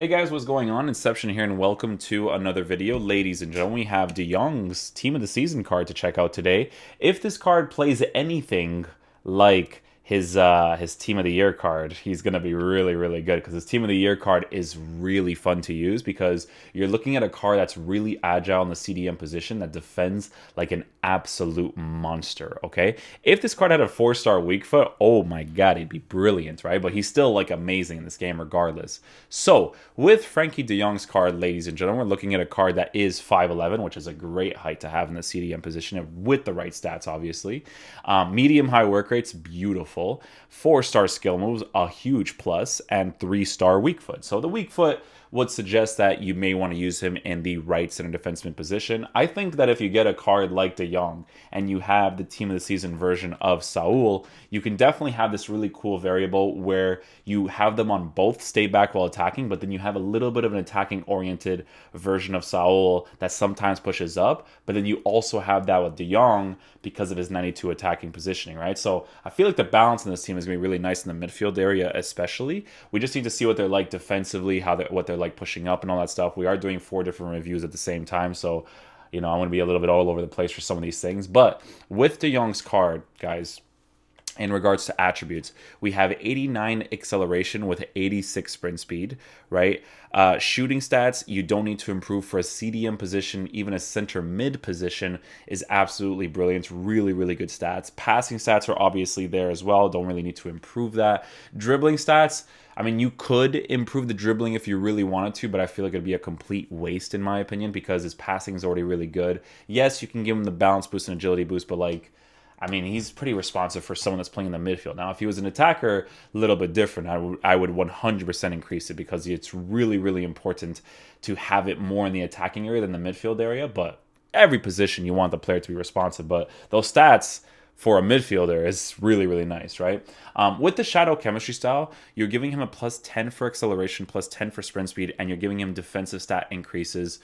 Hey guys, what's going on? Inception here, and welcome to another video. Ladies and gentlemen, we have De Jong's Team of the Season card to check out today. If this card plays anything like his Team of the Year card, he's gonna be really good because his Team of the Year card is really fun to use because you're looking at a card that's really agile in the CDM position that defends like an absolute monster. Okay, if this card had a 4-star weak foot, oh my god, he'd be brilliant, right? But he's still like amazing in this game regardless. So with Frankie De Jong's card, ladies and gentlemen, we're looking at a card that is 5'11", which is a great height to have in the CDM position with the right stats, obviously. Medium high work rates, beautiful. 4-star skill moves, a huge plus, and 3-star weak foot. So the weak foot would suggest that you may want to use him in the right center defenseman position. I think that if you get a card like De Jong and you have the Team of the Season version of Saul, you can definitely have this really cool variable where you have them on both stay back while attacking, but then you have a little bit of an attacking oriented version of Saul that sometimes pushes up, but then you also have that with De Jong because of his 92 attacking positioning, right? So I feel like the balance in this team is going to be really nice in the midfield area, especially. We just need to see what they're like defensively, what they're like pushing up and all that stuff. We are doing 4 different reviews at the same time, so I want to be a little bit all over the place for some of these things. But with De Jong's card, guys, in regards to attributes, we have 89 acceleration with 86 sprint speed, right? Shooting stats, you don't need to improve for a CDM position. Even a center mid position is absolutely brilliant. Really good stats. Passing stats are obviously there as well. Don't really need to improve that. Dribbling stats, I mean, you could improve the dribbling if you really wanted to, but I feel like it'd be a complete waste in my opinion because his passing is already really good. Yes, you can give him the balance boost and agility boost, but he's pretty responsive for someone that's playing in the midfield. Now, if he was an attacker, a little bit different. I would 100% increase it because it's really important to have it more in the attacking area than the midfield area. But every position, you want the player to be responsive. But those stats for a midfielder is really nice, right? With the Shadow Chemistry style, you're giving him a +10 for acceleration, +10 for sprint speed, and you're giving him defensive stat increases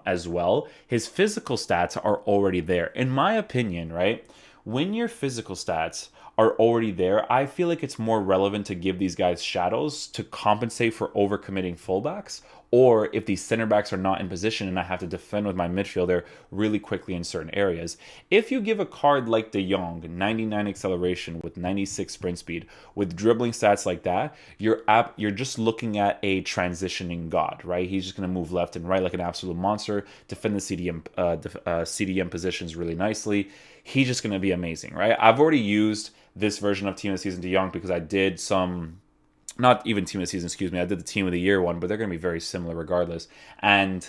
as well. His physical stats are already there. In my opinion, right? When your physical stats are already there, I feel like it's more relevant to give these guys shadows to compensate for overcommitting fullbacks, or if these center backs are not in position and I have to defend with my midfielder really quickly in certain areas. If you give a card like De Jong, 99 acceleration with 96 sprint speed, with dribbling stats like that, you're just looking at a transitioning god, right? He's just going to move left and right like an absolute monster, defend the CDM positions really nicely. He's just going to be amazing, right? I've already used this version of Team of the Season De Jong because I did some, not even Team of the Season, excuse me, I did the Team of the Year one, but they're going to be very similar regardless. And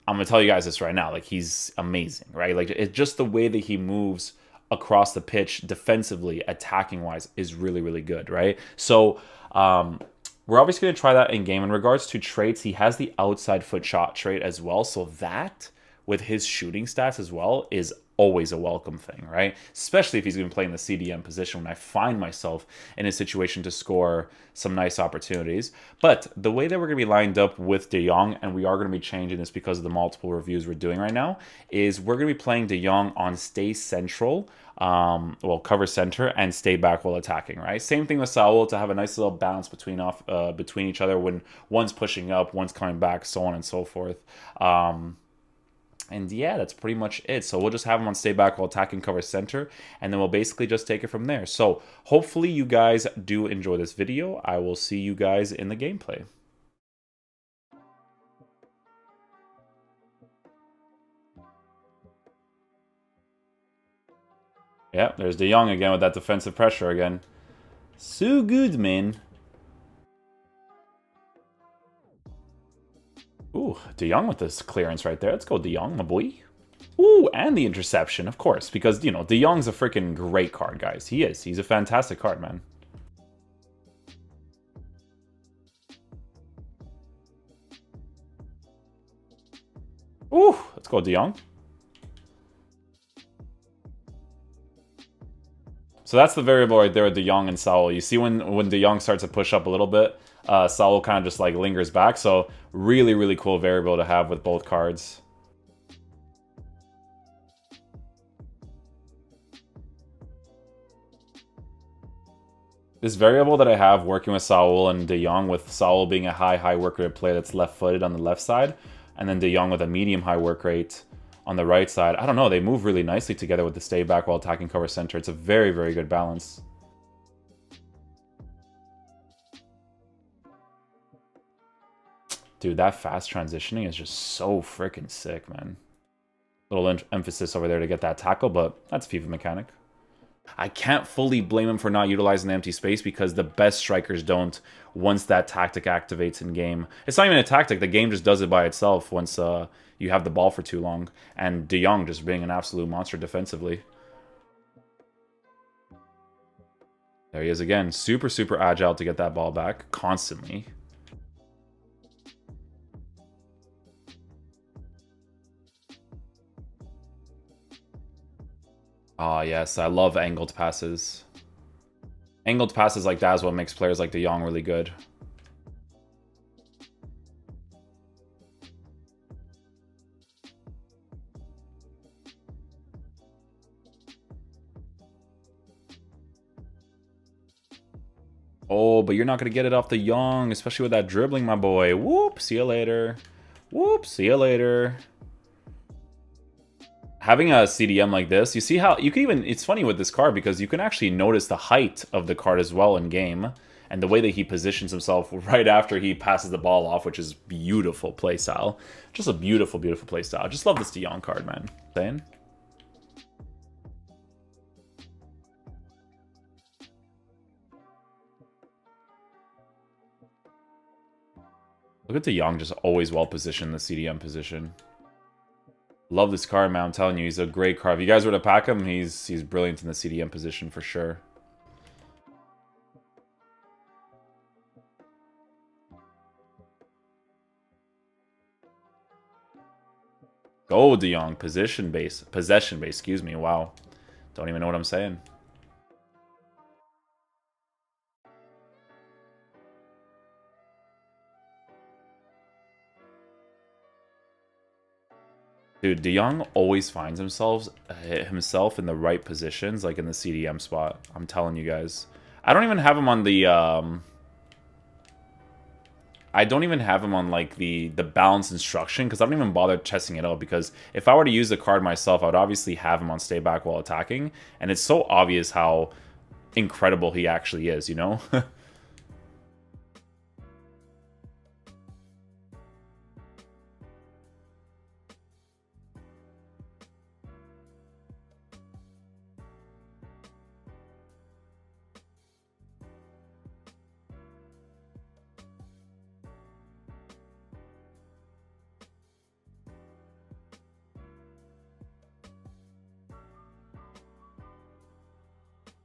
I'm going to tell you guys this right now, like, he's amazing, right? Like, it's just the way that he moves across the pitch defensively, attacking wise, is really good, right? So we're obviously going to try that in game. In regards to traits, he has the outside foot shot trait as well, so that with his shooting stats as well is always a welcome thing, right? Especially if he's going to play in the CDM position when I find myself in a situation to score some nice opportunities. But the way that we're going to be lined up with De Jong, and we are going to be changing this because of the multiple reviews we're doing right now, is we're going to be playing De Jong on stay central, cover center, and stay back while attacking, right? Same thing with Saul, to have a nice little balance between each other when one's pushing up, one's coming back, so on and so forth. And yeah, that's pretty much it. So we'll just have him on stay back while attacking cover center, and then we'll basically just take it from there. So hopefully you guys do enjoy this video. I will see you guys in the gameplay. Yeah, there's De Jong again with that defensive pressure again. So good, man. Ooh, De Jong with this clearance right there. Let's go, De Jong, my boy. Ooh, and the interception, of course, because, De Jong's a freaking great card, guys. He is. He's a fantastic card, man. Ooh, let's go, De Jong. So that's the variable right there with De Jong and Saul. You see when De Jong starts to push up a little bit, Saul kind of just like lingers back. So really cool variable to have with both cards. This variable that I have working with Saul and De Jong, with Saul being a high work rate player that's left-footed on the left side, and then De Jong with a medium high work rate on the right side. I don't know, they move really nicely together with the stay back while attacking cover center. It's a very good balance. Dude, that fast transitioning is just so freaking sick, man. Little emphasis over there to get that tackle, but that's FIFA mechanic. I can't fully blame him for not utilizing the empty space because the best strikers don't once that tactic activates in game. It's not even a tactic, the game just does it by itself once you have the ball for too long. And De Jong just being an absolute monster defensively. There he is again. Super agile to get that ball back constantly. Ah, yes, I love angled passes. Angled passes like that is what makes players like De Jong really good. Oh, but you're not going to get it off De Jong, especially with that dribbling, my boy. Whoop, see you later. Whoop, see you later. Having a CDM like this, you see how you can even, it's funny with this card because you can actually notice the height of the card as well in game and the way that he positions himself right after he passes the ball off, which is beautiful playstyle. Just a beautiful playstyle. Just love this De Jong card, man. Saying? Look at De Jong just always well positioned in the CDM position. Love this card, man. I'm telling you, he's a great card. If you guys were to pack him, he's brilliant in the CDM position for sure. Go, De Jong. Possession base, excuse me. Wow. Don't even know what I'm saying. Dude, De Jong always finds himself in the right positions, like in the CDM spot. I'm telling you guys. I don't even have him on the I don't even have him on like the balance instruction because I don't even bother testing it out, because if I were to use the card myself, I would obviously have him on stay back while attacking, and it's so obvious how incredible he actually is, you know?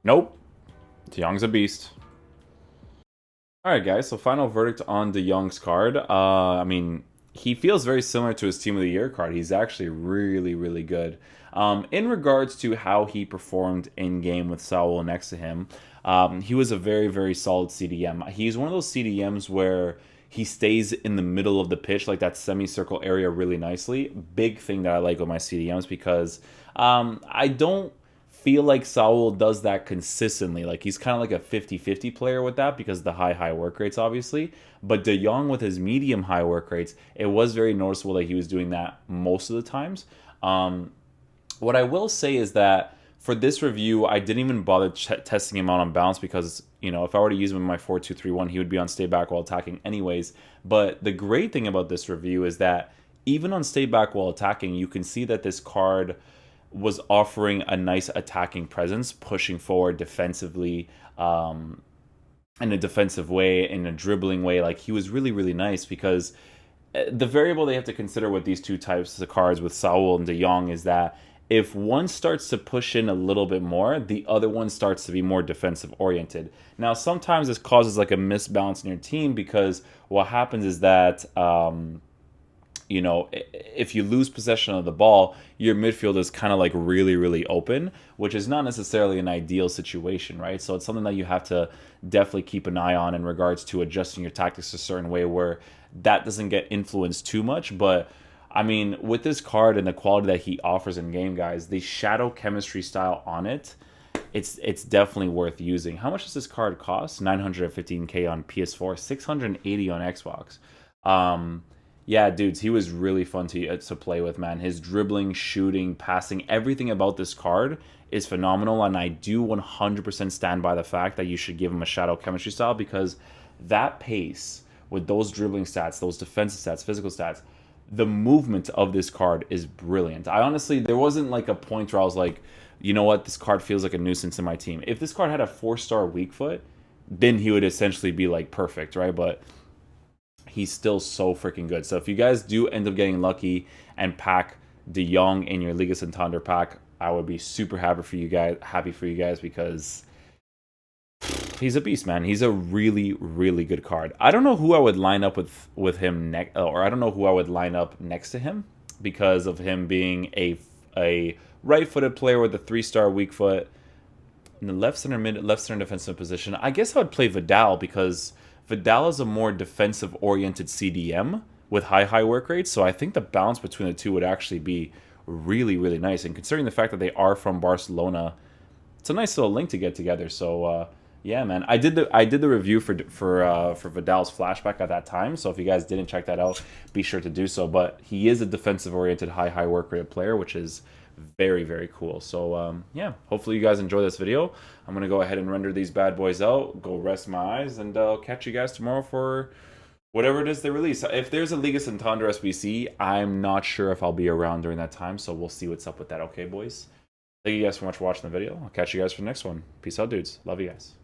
Nope. De Jong's a beast. Alright guys, so final verdict on De Jong's card. I mean, he feels very similar to his Team of the Year card. He's actually really good. In regards to how he performed in-game with Saul next to him, he was a very solid CDM. He's one of those CDMs where he stays in the middle of the pitch, like that semicircle area, really nicely. Big thing that I like with my CDMs, because I don't feel like Saul does that consistently. Like, he's kind of like a 50-50 player with that because of the high work rates, obviously. But De Jong with his medium high work rates, it was very noticeable that he was doing that most of the times. What I will say is that for this review, I didn't even bother testing him out on balance because, you know, if I were to use him in my 4-2-3-1, he would be on stay back while attacking anyways. But the great thing about this review is that even on stay back while attacking, you can see that this card was offering a nice attacking presence, pushing forward defensively, in a defensive way, in a dribbling way. Like, he was really nice, because the variable they have to consider with these two types of cards, with Saul and De Jong, is that if one starts to push in a little bit more, the other one starts to be more defensive oriented. Now, sometimes this causes like a misbalance in your team, because what happens is that you know, if you lose possession of the ball, your midfield is kind of like really open, which is not necessarily an ideal situation, right? So it's something that you have to definitely keep an eye on in regards to adjusting your tactics a certain way where that doesn't get influenced too much. But I mean, with this card and the quality that he offers in game, guys, the shadow chemistry style on it it's definitely worth using. How much does this card cost? 915K on PS4, 680 on Xbox. Yeah, dudes, he was really fun to play with, man. His dribbling, shooting, passing, everything about this card is phenomenal, and I do 100% stand by the fact that you should give him a Shadow Chemistry style, because that pace with those dribbling stats, those defensive stats, physical stats, the movement of this card is brilliant. I honestly, there wasn't like a point where I was like, you know what, this card feels like a nuisance in my team. If this card had a 4-star weak foot, then he would essentially be like perfect, right? But he's still so freaking good. So if you guys do end up getting lucky and pack De Jong in your Liga Santander pack, I would be super happy for you guys, because he's a beast, man. He's a really, really good card. I don't know who I would line up with him next, or I don't know who I would line up next to him, because of him being a right-footed player with a 3-star weak foot in the left center defensive position. I guess I would play Vidal, because Vidal is a more defensive-oriented CDM with high work rates. So I think the balance between the two would actually be really, really nice. And considering the fact that they are from Barcelona, it's a nice little link to get together. So yeah, man, I did the review for Vidal's flashback at that time. So if you guys didn't check that out, be sure to do so. But he is a defensive-oriented, high work rate player, which is very, very cool. So yeah, hopefully you guys enjoy this video. I'm gonna go ahead and render these bad boys out, go rest my eyes, and I'll catch you guys tomorrow for whatever it is they release. If there's a Liga Santander SBC, I'm not sure if I'll be around during that time, so we'll see what's up with that. Okay, boys, thank you guys so much for watching the video. I'll catch you guys for the next one. Peace out, dudes. Love you guys.